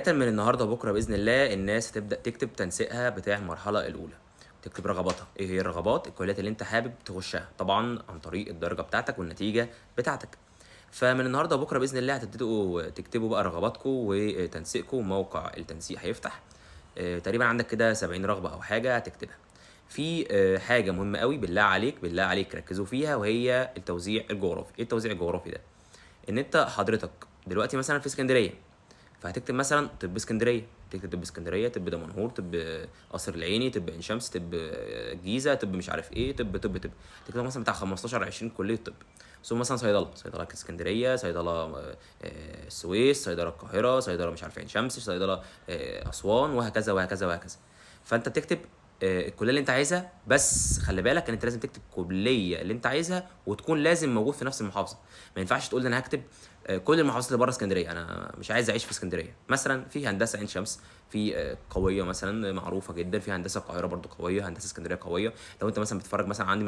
من النهارده وبكره باذن الله الناس هتبدا تكتب تنسيقها بتاع المرحله الاولى، تكتب رغباتها. ايه هي الرغبات؟ الكليات اللي انت حابب تخشها طبعا عن طريق الدرجه بتاعتك والنتيجه بتاعتك. فمن النهارده وبكره باذن الله هتبتدوا تكتبوا بقى رغباتكم وتنسيقكم. موقع التنسيق هيفتح تقريبا عندك كده 70 رغبه او حاجه هتكتبها. في حاجه مهمه قوي، بالله عليك بالله عليك ركزوا فيها، وهي التوزيع الجغرافي. ايه التوزيع الجغرافي ده؟ ان انت حضرتك دلوقتي مثلا في اسكندريه، فهتكتب مثلا طب اسكندريه، تكتب طب اسكندريه، طب دمنهور، طب قصر العيني، طب عين شمس، طب الجيزه، طب مش عارف ايه، طب تكتب مثلا بتاع 15 20 كليه طب. ثم مثلا صيدله اسكندريه، صيدله السويس، صيدله القاهره، صيدله مش عارف عين شمس، صيدله اسوان، وهكذا وهكذا وهكذا. فانت بتكتب الكليه اللي انت عايزها، بس خلي بالك ان انت لازم تكتب الكليه اللي انت عايزها وتكون لازم موجود في نفس المحافظه. ما ينفعش تقول انا هكتب كل المحافظات اللي بره اسكندريه، انا مش عايز اعيش في اسكندريه. مثلا في هندسه عين شمس، في قويه مثلا معروفه جدا، في هندسه القاهره برضو قويه، هندسه اسكندريه قويه. لو انت مثلا بتتفرج مثلا عندي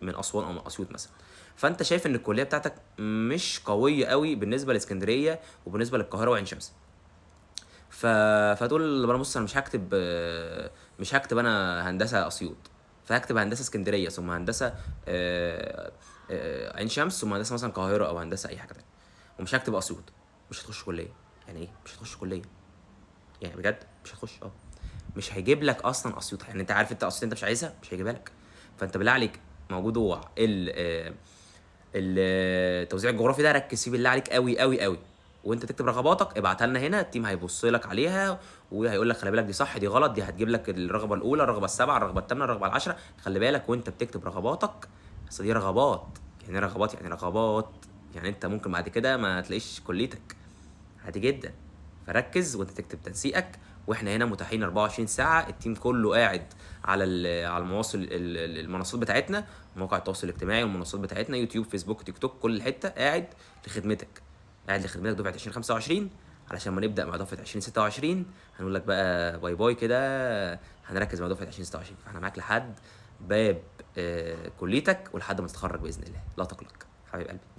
من اسوان او من اسيوط مثلا، فانت شايف ان الكليه بتاعتك مش قويه قوي بالنسبه لاسكندريه وبالنسبه للقاهره وعين شمس. ف... فتقول انا بص، انا مش هكتب انا هندسه اسيوط، فهكتب هندسه اسكندريه، ثم هندسه عين شمس، ثم هندسه مثلا القاهره او هندسه اي حاجه تانية، ومش هكتب اسيوط. مش هتخش كليه. يعني ايه مش هتخش كليه؟ يعني بجد مش هتخش. مش هيجيب لك اصلا اسيوط. يعني انت عارف انت اسيوط انت مش عايزها، مش هيجيبها لك. فانت بالله عليك موضوع التوزيع الجغرافي ده ركز فيه بالله عليك قوي قوي قوي. وانت تكتب رغباتك ابعتها لنا هنا، التيم هيبص لك عليها وهيقول لك خلي بالك دي صح دي غلط، دي هتجيب لك الرغبه الاولى، الرغبه السابعه، الرغبه الثامنه، الرغبه العاشره. خلي بالك وانت بتكتب رغباتك، اصل دي رغبات. يعني رغبات يعني رغبات، يعني انت ممكن بعد كده ما تلاقيش كليتك، عادي جدا. فركز وانت تكتب تنسيقك، واحنا هنا متاحين 24 ساعه، التيم كله قاعد على على المنصات بتاعتنا، مواقع التواصل الاجتماعي والمنصات بتاعتنا، يوتيوب فيسبوك تيك توك، كل حته قاعد لخدمتك. قاعد لخدمتك دفعه 2025، علشان ما نبدا مع دفعه 2026 هنقول لك بقى باي باي كده، هنركز مع دفعه 2026. فاحنا معاك لحد باب كليتك ولحد ما تتخرج باذن الله، لا تقلق حبيب قلبي.